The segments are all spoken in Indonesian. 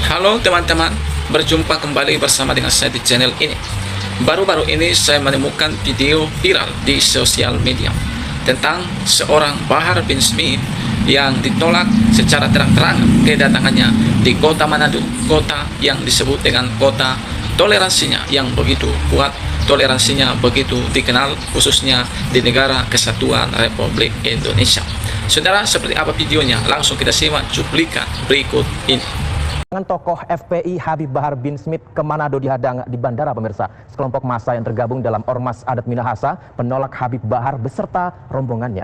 Halo teman-teman, berjumpa kembali bersama dengan saya di channel ini. Baru-baru ini saya menemukan video viral di sosial media tentang seorang Bahar bin Smith yang ditolak secara terang-terangan kedatangannya di kota Manado, kota yang disebut dengan kota toleransinya yang begitu kuat, toleransinya begitu dikenal khususnya di negara Kesatuan Republik Indonesia. Saudara, seperti apa videonya? Langsung kita simak cuplikan berikut ini. Tokoh FPI Habib Bahar bin Smith ke Manado dihadang di bandara, pemirsa. Sekelompok massa yang tergabung dalam Ormas Adat Minahasa menolak Habib Bahar beserta rombongannya.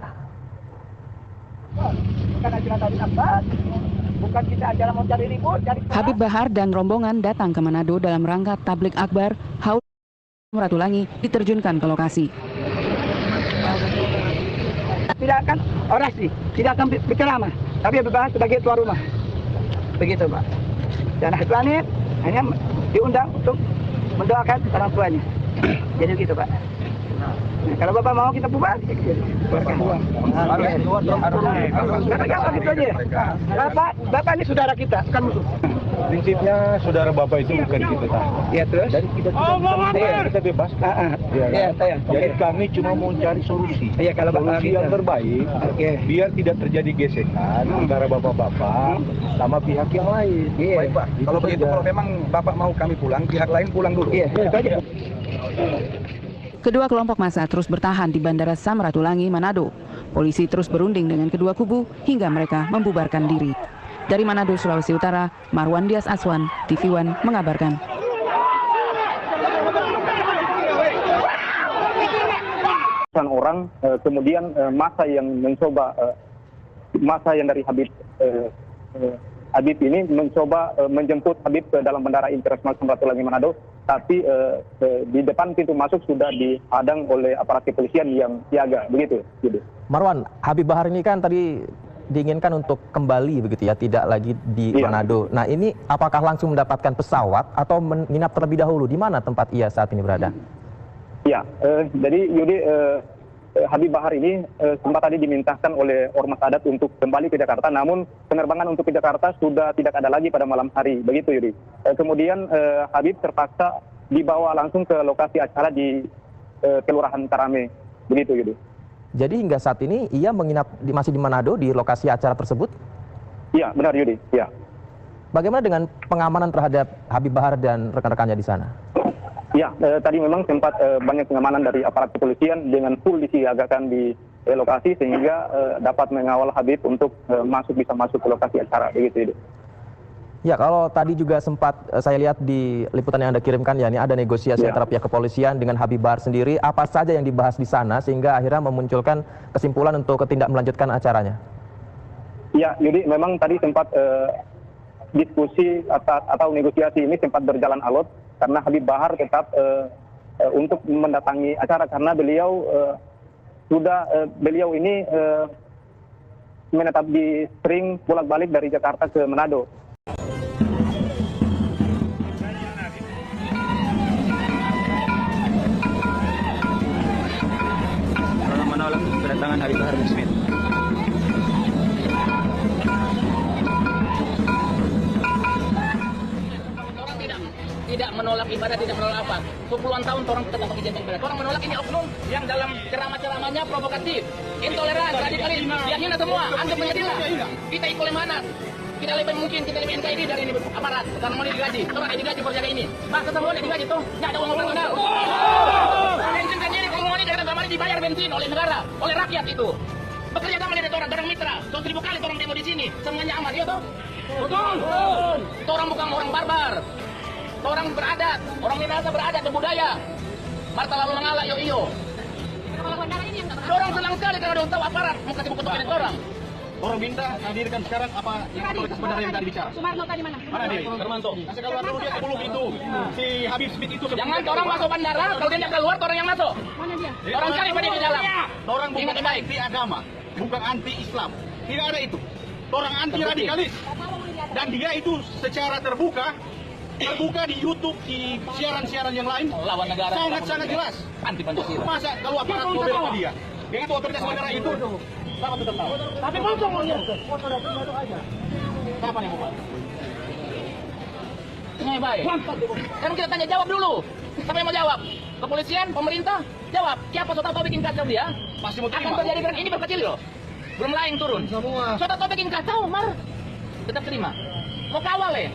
Habib Bahar dan rombongan datang ke Manado dalam rangka tablik akbar Haul Ratulangi diterjunkan ke lokasi. Tidak akan orasi, tidak akan berceramah, tapi Habib Bahar sebagai tuan rumah. Begitu, Pak. Dan Habib Bahar hanya diundang untuk mendoakan orang tuanya. Jadi begitu, Pak. Nah, kalau Bapak mau kita bubar, Bapak ini saudara kita, bukan musuh. Prinsipnya saudara Bapak itu bukan kita. Ya, terus? Jadi kita bebas. Ya, saya. Jadi kami cuma mau cari solusi. Iya, kalau Bapak solusi yang terbaik, biar tidak terjadi gesekan antara bapak-bapak sama pihak yang lain. Iya. Baik, Pak. Kalau begitu, kalau memang Bapak mau kami pulang, pihak lain pulang dulu. Iya, itu aja. Kedua kelompok massa terus bertahan di Bandara Samratulangi, Manado. Polisi terus berunding dengan kedua kubu hingga mereka membubarkan diri. Dari Manado, Sulawesi Utara, Marwan Dias Aswan, TV One mengabarkan. Orang kemudian masa yang mencoba masa yang dari Habib ini mencoba menjemput Habib ke dalam Bandara Internasional Samratulangi Manado, tapi di depan pintu masuk sudah dihadang oleh aparat kepolisian yang siaga, begitu. Marwan, Habib Bahar ini kan tadi diinginkan untuk kembali begitu ya, tidak lagi di Manado. Nah, ini apakah langsung mendapatkan pesawat atau menginap terlebih dahulu? Di mana tempat ia saat ini berada? Ya, jadi Yudi, Habib Bahar ini sempat tadi dimintakan oleh Ormas Adat untuk kembali ke Jakarta, namun penerbangan untuk ke Jakarta sudah tidak ada lagi pada malam hari, begitu Yudi. Kemudian Habib terpaksa dibawa langsung ke lokasi acara di Kelurahan Karame, begitu Yudi. Jadi hingga saat ini ia menginap masih di Manado di lokasi acara tersebut? Iya, benar Yudi. Ya. Bagaimana dengan pengamanan terhadap Habib Bahar dan rekan-rekannya di sana? Ya, tadi memang sempat banyak pengamanan dari aparat kepolisian dengan full disiagakan di lokasi sehingga dapat mengawal Habib untuk bisa masuk ke lokasi acara, begitu. Ya, kalau tadi juga sempat saya lihat di liputan yang Anda kirimkan, ya, ini ada negosiasi antara pihak kepolisian dengan Habib Bahar sendiri. Apa saja yang dibahas di sana sehingga akhirnya memunculkan kesimpulan untuk tidak melanjutkan acaranya? Ya, Yudi, memang tadi sempat diskusi atau negosiasi ini sempat berjalan alot karena Habib Bahar tetap untuk mendatangi acara karena beliau ini menetap di sering bolak-balik dari Jakarta ke Manado. Menolak kedatangan Habib Bahar bin Smith. Tidak menolak ibadah, tidak menolak apa. Puluhan tahun orang tetap pakai jabatan ibadah. Orang menolak ini oknum yang dalam ceramah-ceramahnya provokatif, intoleran, radikalis, dia hina semua. Anda menyedihlah. Kita ikut mana? Kita lebih mungkin, kita lebih NKRI dari ini aparat. Karena mau digaji. Orang yang digaji perjaga ini. Bangsa semua yang digaji tuh. Nggak ada uang benar. Bensin kan ini, kalau ini karena dibayar bensin oleh negara, oleh rakyat itu. Bekerja sama dengan orang mitra. 1.000 kali orang demo di sini. Semuanya aman, iya toh? Betul. Orang bukan orang barbar. Orang beradat, orang Minahasa beradat berbudaya. Marta lalu mengalah yo iyo. Orang senang sekali kalau udah tahu aparat mau kasih buku tulis orang. Orang minta hadirkan sekarang apa yang otoritas bandara yang tadi bicara? Sumarno tadi mana? Mana dia? Hermanto. Kasih keluar dulu dia sebelum itu. Si Habib Smith itu. Jangan orang masuk bandara, kalau dia tidak keluar, orang yang masuk. Mana dia? Orang cari pada di dalam. Orang bukan anti agama, bukan anti Islam. Tidak ada itu. Orang anti radikalis. Dan dia itu secara terbuka di YouTube, di siaran-siaran yang lain, lawan negara sangat jelas anti Pancasila. Masa kalau aparat mau bela sama dia? Dia itu otoritas negara itu. Sama tetap tahu. Tapi kosong lihat. Kapan yang bukan? yang baik. Kan kita tanya jawab dulu. Siapa yang mau jawab? Kepolisian, pemerintah, jawab. Siapa Sotato bikin kacau dia? Pasti mau Akan terima. terjadi gerak ini berkecil loh. Belum lain turun. Sotato bikin kacau, Mar. Tetap terima. Mau kawal ya?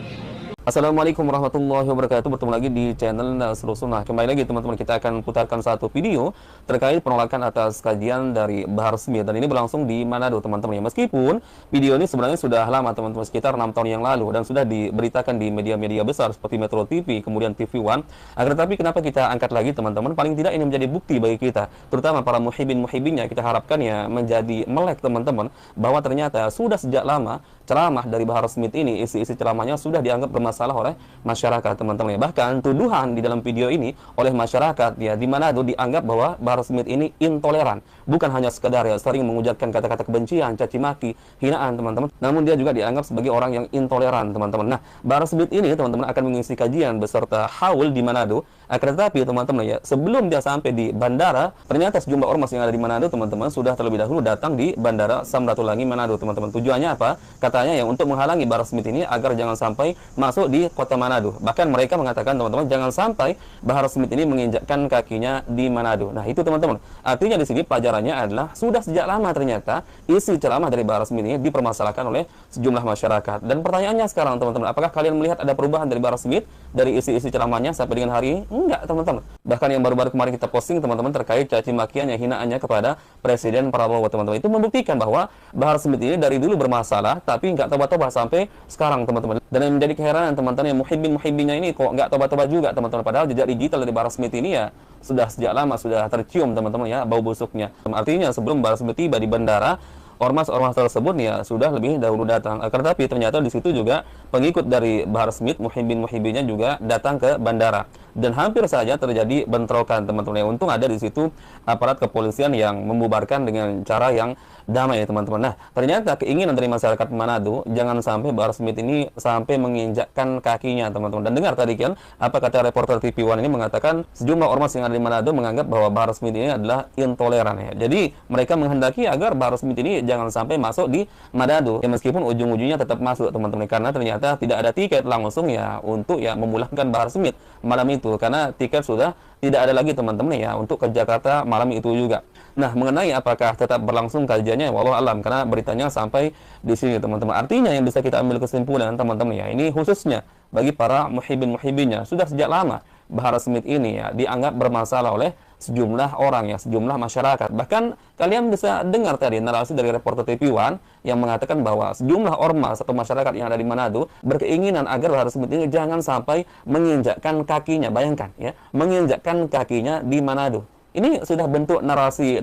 Assalamualaikum warahmatullahi wabarakatuh. Bertemu lagi di channel Nasrul Sunnah. Kembali lagi teman-teman, kita akan putarkan satu video terkait penolakan atas kajian dari Bahar Smith, dan ini berlangsung di Manado teman-teman ya. Meskipun video ini sebenarnya sudah lama teman-teman, sekitar 6 tahun yang lalu, dan sudah diberitakan di media-media besar seperti Metro TV, kemudian TV One. Akan tetapi kenapa kita angkat lagi teman-teman? Paling tidak ini menjadi bukti bagi kita, terutama para muhibin-muhibinnya. Kita harapkan ya menjadi melek teman-teman, bahwa ternyata sudah sejak lama ceramah dari Bahar Smith ini, isi-isi ceramahnya sudah dianggap bermasalah oleh masyarakat teman-teman ya. Bahkan tuduhan di dalam video ini oleh masyarakat ya, di mana itu dianggap bahwa Bahar Smith ini intoleran, bukan hanya sekedar ya sering mengucapkan kata-kata kebencian, caci maki, hinaan teman-teman, namun dia juga dianggap sebagai orang yang intoleran teman-teman. Nah, Bahar Smith ini teman-teman akan mengisi kajian beserta haul di Manado. Akan tetapi teman-teman ya, sebelum dia sampai di bandara, ternyata sejumlah ormas yang ada di Manado teman-teman sudah terlebih dahulu datang di Bandara Samratulangi Manado teman-teman. Tujuannya apa? Katanya yang untuk menghalangi Bahar Smith ini agar jangan sampai masuk di kota Manado. Bahkan mereka mengatakan teman-teman, jangan sampai Bahar Smith ini menginjakkan kakinya di Manado. Nah, itu teman-teman. Artinya di sini pelajarannya adalah sudah sejak lama ternyata isi ceramah dari Bahar Smith ini dipermasalahkan oleh sejumlah masyarakat. Dan pertanyaannya sekarang teman-teman, apakah kalian melihat ada perubahan dari Bahar Smith dari isi-isi ceramahnya sampai dengan hari ini? Enggak teman-teman. Bahkan yang baru-baru kemarin kita posting teman-teman terkait caci makiannya, hinaannya kepada Presiden Prabowo teman-teman, itu membuktikan bahwa Bahar Smith ini dari dulu bermasalah tapi nggak tobat-tobat sampai sekarang teman-teman. Dan yang menjadi keheranan teman-teman, yang muhibin-muhibinnya ini kok nggak tobat-tobat juga teman-teman, padahal jejak digital dari Bahar Smith ini ya sudah sejak lama sudah tercium teman-teman ya bau busuknya. Artinya sebelum Bahar Smith tiba di bandara, ormas-ormas tersebut ya sudah lebih dahulu datang. Akan tetapi ternyata di situ juga pengikut dari Bahar Smith, muhibin-muhibinnya juga datang ke bandara, dan hampir saja terjadi bentrokan teman-teman ya. Untung ada di situ aparat kepolisian yang membubarkan dengan cara yang damai ya teman-teman. Nah, ternyata keinginan dari masyarakat Manado jangan sampai Bahar Smith ini sampai menginjakkan kakinya teman-teman. Dan dengar tadi kan apa kata reporter TV One ini, mengatakan sejumlah ormas yang ada di Manado menganggap bahwa Bahar Smith ini adalah intoleran ya. Jadi mereka menghendaki agar Bahar Smith ini jangan sampai masuk di Manado ya, meskipun ujung-ujungnya tetap masuk teman-teman, karena ternyata tidak ada tiket langsung ya untuk ya memulangkan Bahar Smith malam itu, karena tiket sudah tidak ada lagi teman-teman ya untuk ke Jakarta malam itu juga. Nah, mengenai apakah tetap berlangsung kajiannya, wallahu alam, karena beritanya sampai di sini teman-teman. Artinya yang bisa kita ambil kesimpulan teman-teman ya, ini khususnya bagi para muhibin-muhibinnya, sudah sejak lama Bahar Smith ini ya dianggap bermasalah oleh sejumlah orang ya, sejumlah masyarakat. Bahkan kalian bisa dengar tadi narasi dari reporter TV One yang mengatakan bahwa sejumlah ormas atau masyarakat yang ada di Manado berkeinginan agar Bahar Smith ini jangan sampai menginjakkan kakinya. Bayangkan ya, menginjakkan kakinya di Manado. Ini sudah bentuk narasi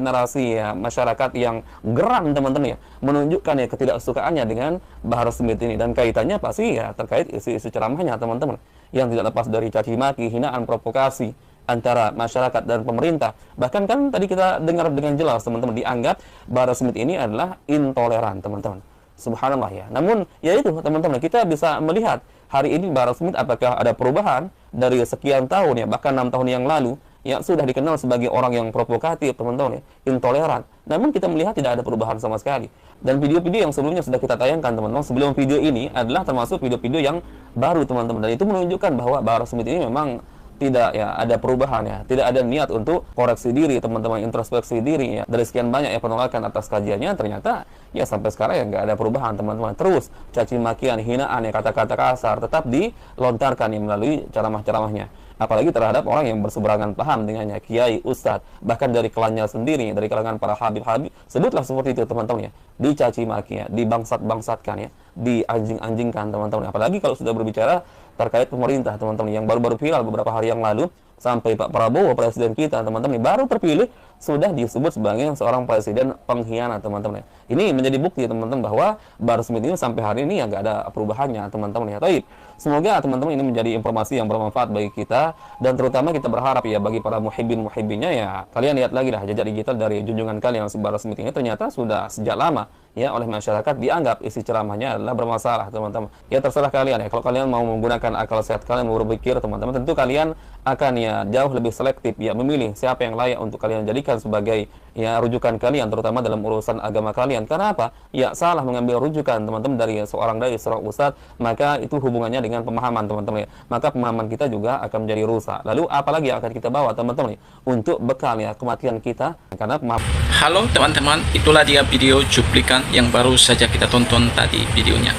ya masyarakat yang geram teman-teman ya, menunjukkan ya ketidaksukaannya dengan Bahar Smith ini, dan kaitannya pasti ya terkait isi-isi ceramahnya teman-teman, yang tidak lepas dari caci maki, hinaan, provokasi antara masyarakat dan pemerintah. Bahkan kan tadi kita dengar dengan jelas teman-teman, dianggap Bahar Smith ini adalah intoleran teman-teman. Subhanallah ya. Namun ya itu teman-teman, kita bisa melihat hari ini Bahar Smith apakah ada perubahan dari sekian tahun ya, bahkan 6 tahun yang lalu yang sudah dikenal sebagai orang yang provokatif teman-teman ya, intoleran. Namun kita melihat tidak ada perubahan sama sekali. Dan video-video yang sebelumnya sudah kita tayangkan teman-teman sebelum video ini adalah termasuk video-video yang baru teman-teman, dan itu menunjukkan bahwa Bahar Smith ini memang tidak ya ada perubahan ya, tidak ada niat untuk koreksi diri teman-teman, introspeksi diri ya. Dari sekian banyak ya penolakan atas kajiannya, ternyata ya sampai sekarang ya nggak ada perubahan teman-teman. Terus caci makian, hinaan ya, kata-kata kasar tetap dilontarkan ya melalui ceramah-ceramahnya, apalagi terhadap orang yang berseberangan paham dengannya, kiai, ustadz, bahkan dari klannya sendiri, dari kalangan para habib-habib, sebutlah seperti itu teman-teman ya, dicaci maki ya, dibangsat-bangsatkan ya, dianjing-anjingkan teman-teman. Apalagi kalau sudah berbicara terkait pemerintah teman-teman, yang baru-baru viral beberapa hari yang lalu, sampai Pak Prabowo, presiden kita teman-teman, baru terpilih sudah disebut sebagai seorang presiden pengkhianat teman-teman. Ini menjadi bukti teman-teman bahwa Bahar Smith ini sampai hari ini ya nggak ada perubahannya teman-teman ya. Taib. Semoga teman-teman ini menjadi informasi yang bermanfaat bagi kita, dan terutama kita berharap ya bagi para muhibin-muhibinnya ya, kalian lihat lagi lah jejak digital dari junjungan kalian Bahar Smith ini ternyata sudah sejak lama ya oleh masyarakat dianggap isi ceramahnya adalah bermasalah teman-teman. Ya terserah kalian ya, kalau kalian mau menggunakan akal sehat kalian, mau berpikir teman-teman, tentu kalian akan ya jauh lebih selektif ya memilih siapa yang layak untuk kalian jadikan sebagai ya rujukan kalian, terutama dalam urusan agama kalian. Karena apa? Ya salah mengambil rujukan teman-teman dari seorang ustadz, maka itu hubungannya dengan pemahaman teman-teman ya. Maka pemahaman kita juga akan menjadi rusak. Lalu apalagi yang akan kita bawa teman-teman ya, untuk bekal ya kematian kita, karena pemahaman. Halo teman-teman, itulah dia video cuplikan yang baru saja kita tonton tadi videonya.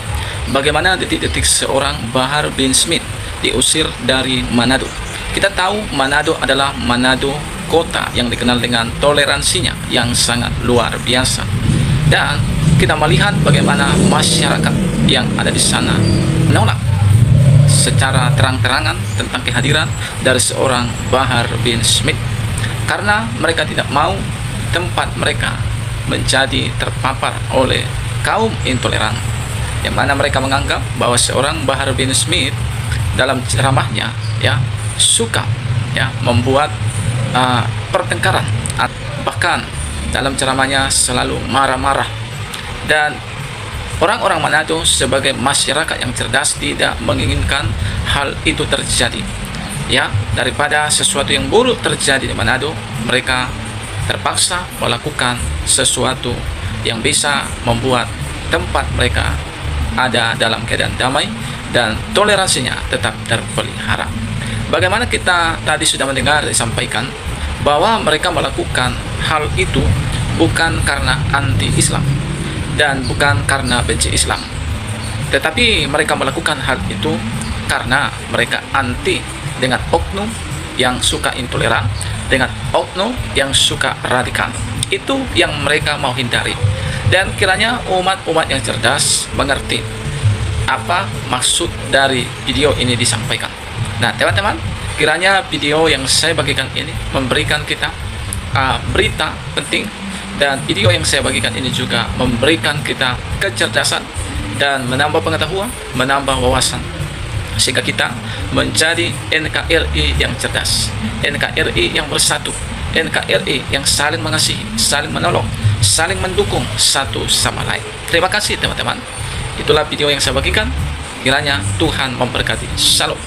Bagaimana detik-detik seorang Bahar bin Smith diusir dari Manado. Kita tahu Manado adalah kota yang dikenal dengan toleransinya yang sangat luar biasa. Dan kita melihat bagaimana masyarakat yang ada di sana menolak secara terang-terangan tentang kehadiran dari seorang Bahar bin Smith. Karena mereka tidak mau tempat mereka menjadi terpapar oleh kaum intoleran, yang mana mereka menganggap bahwa seorang Bahar bin Smith dalam ceramahnya ya suka ya membuat pertengkaran, bahkan dalam ceramahnya selalu marah-marah. Dan orang-orang Manado sebagai masyarakat yang cerdas tidak menginginkan hal itu terjadi ya. Daripada sesuatu yang buruk terjadi di Manado, mereka terpaksa melakukan sesuatu yang bisa membuat tempat mereka ada dalam keadaan damai dan toleransinya tetap terpelihara. Bagaimana kita tadi sudah mendengar disampaikan bahwa mereka melakukan hal itu bukan karena anti-Islam dan bukan karena benci Islam, tetapi mereka melakukan hal itu karena mereka anti dengan oknum yang suka intoleran, dengan oknum yang suka radikal. Itu yang mereka mau hindari. Dan kiranya umat-umat yang cerdas mengerti apa maksud dari video ini disampaikan. Nah teman-teman, kiranya video yang saya bagikan ini memberikan kita berita penting, dan video yang saya bagikan ini juga memberikan kita kecerdasan dan menambah pengetahuan, menambah wawasan, sehingga kita menjadi NKRI yang cerdas, NKRI yang bersatu, NKRI yang saling mengasihi, saling menolong, saling mendukung satu sama lain. Terima kasih teman-teman. Itulah video yang saya bagikan. Kiranya Tuhan memberkati. Shalom.